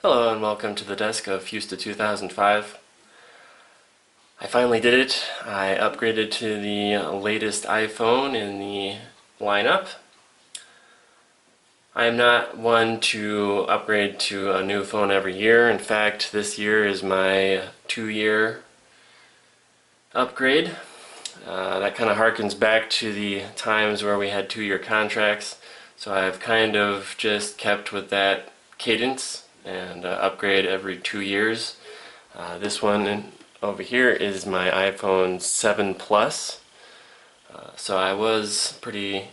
Hello and welcome to the desk of Fusta 2005. I finally did it. I upgraded to the latest iPhone in the lineup. I am not one to upgrade to a new phone every year. In fact, this year is my 2-year upgrade. That kind of harkens back to the times where we had 2-year contracts. So I've kind of just kept with that cadence and upgrade every 2 years. This one over here is my iPhone 7 Plus. So I was pretty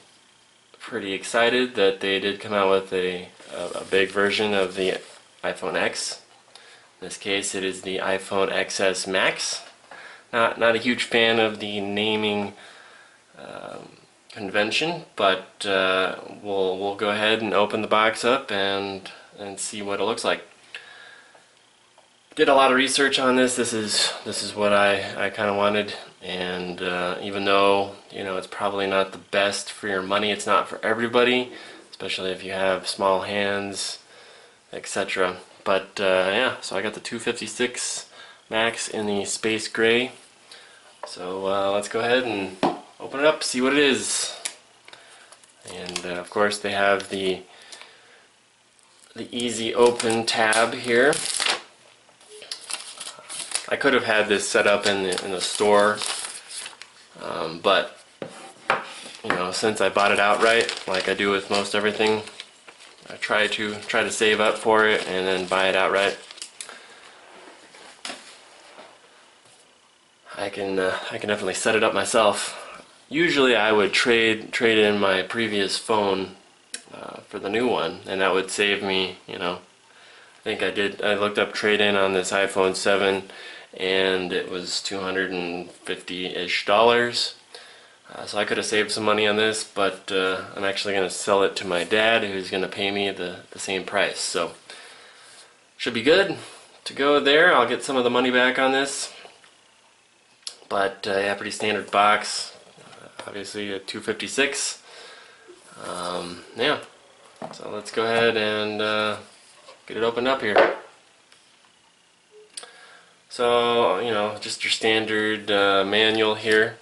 excited that they did come out with a big version of the iPhone X. In this case, it is the iPhone XS Max. Not a huge fan of the naming convention, but we'll go ahead and open the box up and see what it looks like. Did a lot of research on this. This is what I kind of wanted, and even though it's probably not the best for your money, it's not for everybody, especially if you have small hands, etc. But yeah, so I got the 256 Max in the space gray. So let's go ahead and open it up, see what it is. And of course they have the easy open tab here. I could have had this set up in the store, but since I bought it outright, like I do with most everything, I try to save up for it and then buy it outright. I can definitely set it up myself. Usually I would trade in my previous phone for the new one, and that would save me, I think I looked up trade-in on this iPhone 7 and it was $250-ish. So I could have saved some money on this, but I'm actually going to sell it to my dad, who's going to pay me the same price. So should be good to go there. I'll get some of the money back on this. But yeah, pretty standard box. Obviously a 256. Yeah, so let's go ahead and get it opened up here. So just your standard manual here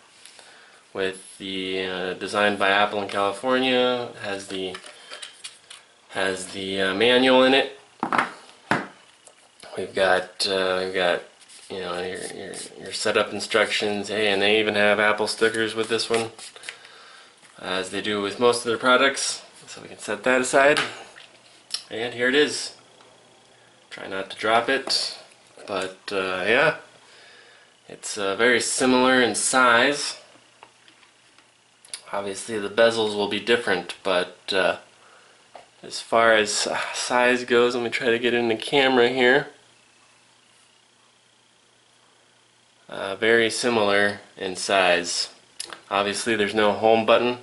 with the designed by Apple in California. It has the manual in it. We've got your setup instructions. Hey, and they even have Apple stickers with this one, as they do with most of their products. So we can set that aside. And here it is. Try not to drop it, but yeah, it's very similar in size. Obviously the bezels will be different, but as far as size goes, let me try to get in the camera here. Very similar in size. Obviously there's no home button,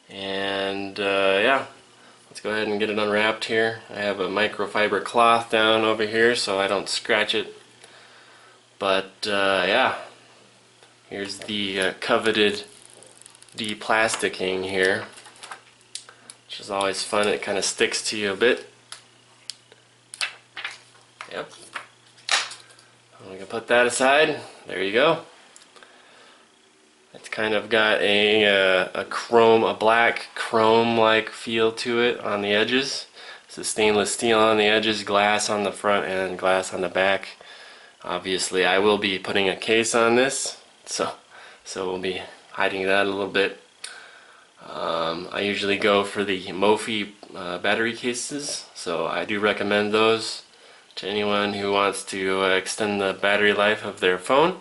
and yeah, let's go ahead and get it unwrapped here. I have a microfiber cloth down over here so I don't scratch it, but yeah, here's the coveted de-plasticking here, which is always fun. It kind of sticks to you a bit. Yep. We can put that aside. There you go. It's kind of got a black chrome-like feel to it on the edges. It's a stainless steel on the edges, glass on the front, and glass on the back. Obviously, I will be putting a case on this, so we'll be hiding that a little bit. I usually go for the Mophie battery cases, so I do recommend those to anyone who wants to extend the battery life of their phone.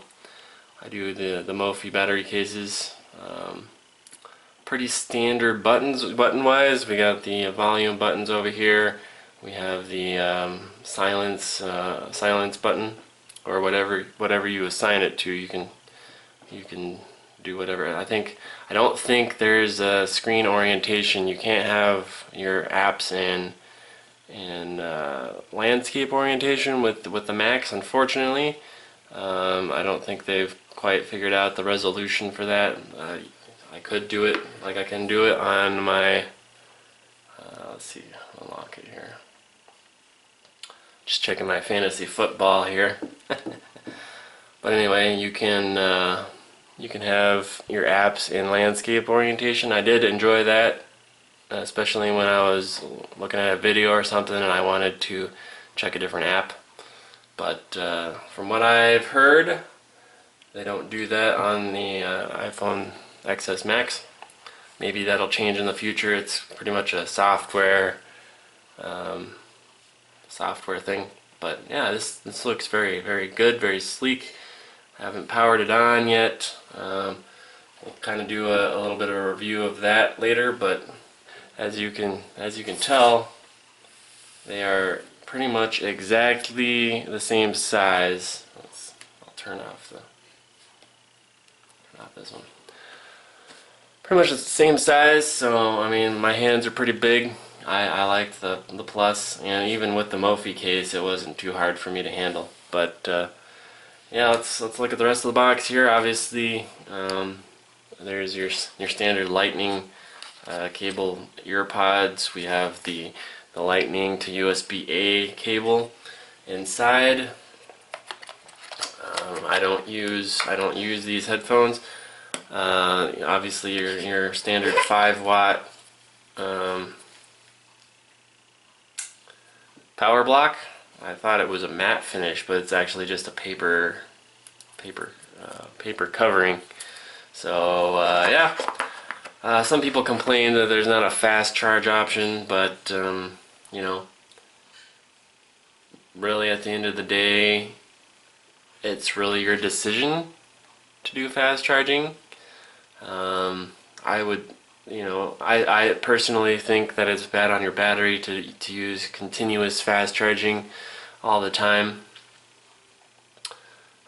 I do the Mophie battery cases. Pretty standard buttons button-wise. We got the volume buttons over here. We have the silence button, or whatever you assign it to. You can do whatever. I don't think there's a screen orientation. You can't have your apps in landscape orientation with the Max, unfortunately. I don't think they've quite figured out the resolution for that. I could do it like I can do it on my let's see, unlock it here. Just checking my fantasy football here. But anyway, you can have your apps in landscape orientation. I did enjoy that, especially when I was looking at a video or something and I wanted to check a different app. But from what I've heard, they don't do that on the iPhone XS Max. Maybe that'll change in the future. It's pretty much a software thing. But yeah, this looks very good, very sleek. I haven't powered it on yet. We'll kind of do a little bit of a review of that later. But as you can tell, they are pretty much exactly the same size. I'll turn off this one. Pretty much the same size, so I mean my hands are pretty big. I liked the Plus, and even with the Mophie case it wasn't too hard for me to handle. But yeah, let's look at the rest of the box here. Obviously there's your standard Lightning cable ear pods. We have the Lightning to USB-A cable inside. I don't use these headphones. Obviously your standard 5-watt power block. I thought it was a matte finish, but it's actually just a paper covering. So yeah, some people complain that there's not a fast charge option, but you know, really at the end of the day, it's really your decision to do fast charging. I would, I personally think that it's bad on your battery to use continuous fast charging all the time.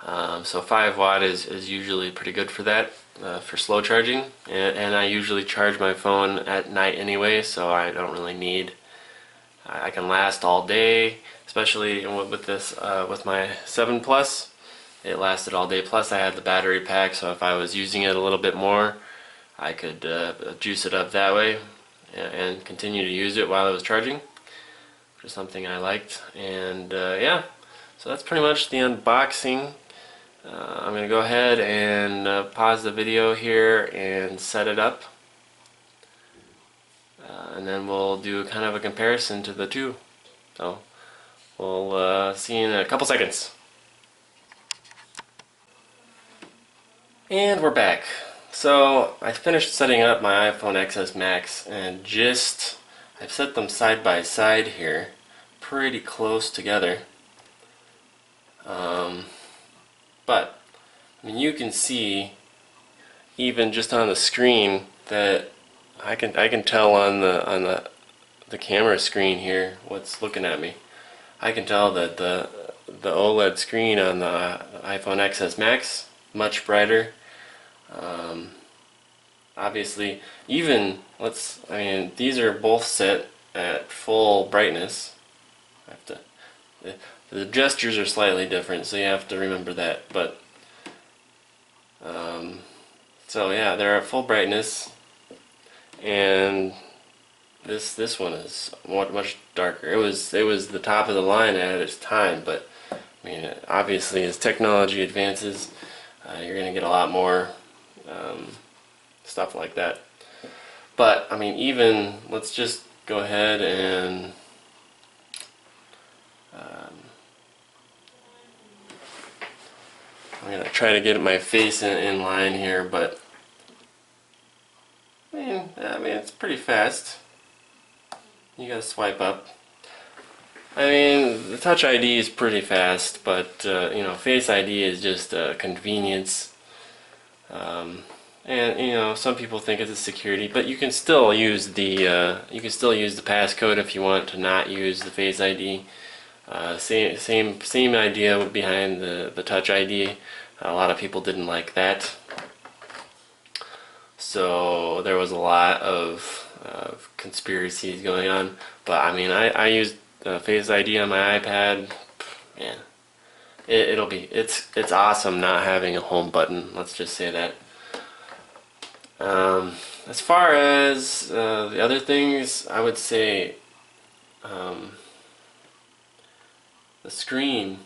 So 5-watt is usually pretty good for that, for slow charging. And I usually charge my phone at night anyway, so I don't really need. I can last all day, especially with this, with my 7 Plus. It lasted all day. Plus I had the battery pack, so if I was using it a little bit more, I could juice it up that way and continue to use it while I was charging, which is something I liked. And yeah, so that's pretty much the unboxing. I'm going to go ahead and pause the video here and set it up. And then we'll do kind of a comparison to the two. So we'll see you in a couple seconds. And we're back. So I finished setting up my iPhone XS Max, and I've set them side by side here, pretty close together. But I mean, you can see even just on the screen that I can tell on the camera screen here what's looking at me. I can tell that the OLED screen on the iPhone XS Max much brighter. Obviously, even I mean, these are both set at full brightness. The gestures are slightly different, so you have to remember that. But so yeah, they're at full brightness, and this one is much darker. It was the top of the line at its time, but I mean, obviously as technology advances, you're gonna get a lot more stuff like that. But I mean, even let's just go ahead and I'm gonna try to get my face in line here, but I mean it's pretty fast. You gotta swipe up. I mean, the Touch ID is pretty fast, but Face ID is just a convenience. And some people think it's a security, but you can still use the passcode if you want to not use the Face ID. Same idea behind the Touch ID. A lot of people didn't like that, so there was a lot of conspiracies going on. But I mean, I used Face ID on my iPad. Man, it's awesome not having a home button. Let's just say that. As far as the other things, I would say the screen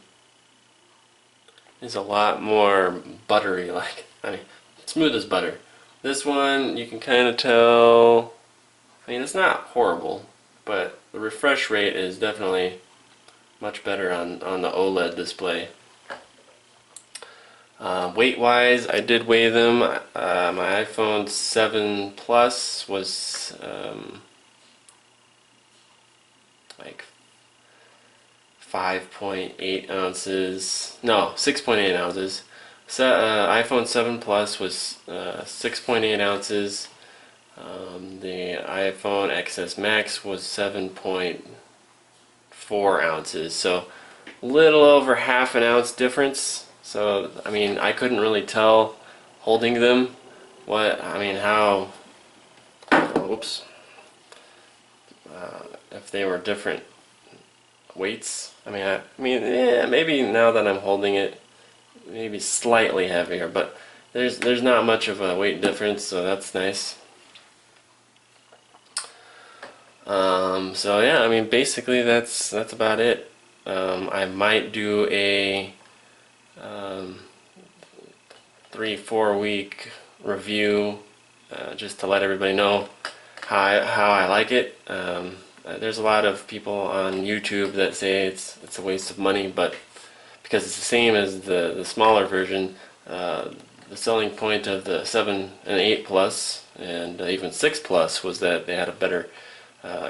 is a lot more buttery, like, I mean, smooth as butter. This one, you can kind of tell, I mean, it's not horrible, but the refresh rate is definitely much better on the OLED display. Weight-wise, I did weigh them. My iPhone 7 Plus was like 5.8 ounces. No, 6.8 ounces. So, iPhone 7 Plus was 6.8 ounces. The iPhone XS Max was 7.4 ounces. So, little over half an ounce difference. So, I mean, I couldn't really tell holding them how, oops, if they were different weights. Yeah, maybe now that I'm holding it, maybe slightly heavier, but there's not much of a weight difference, so that's nice. So yeah, I mean, basically that's about it. I might do a 3-4 week review just to let everybody know how I like it. There's a lot of people on YouTube that say it's a waste of money, but because it's the same as the smaller version, the selling point of the 7 and 8 Plus and even 6 Plus was that they had a better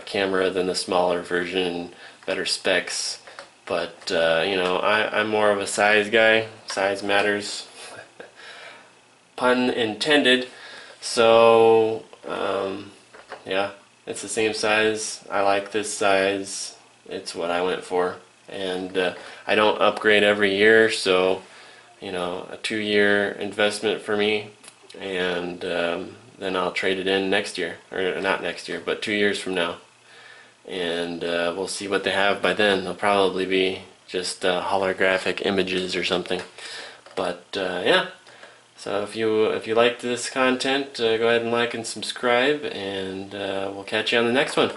camera than the smaller version, better specs. But you know, I'm more of a size guy. Size matters. Pun intended. So yeah, it's the same size. I like this size. It's what I went for, and I don't upgrade every year, so you know, a 2-year investment for me, and then I'll trade it in next year, or not next year, but 2 years from now, and we'll see what they have by then. They'll probably be just holographic images or something, but yeah. So if you liked this content, go ahead and like and subscribe, and we'll catch you on the next one.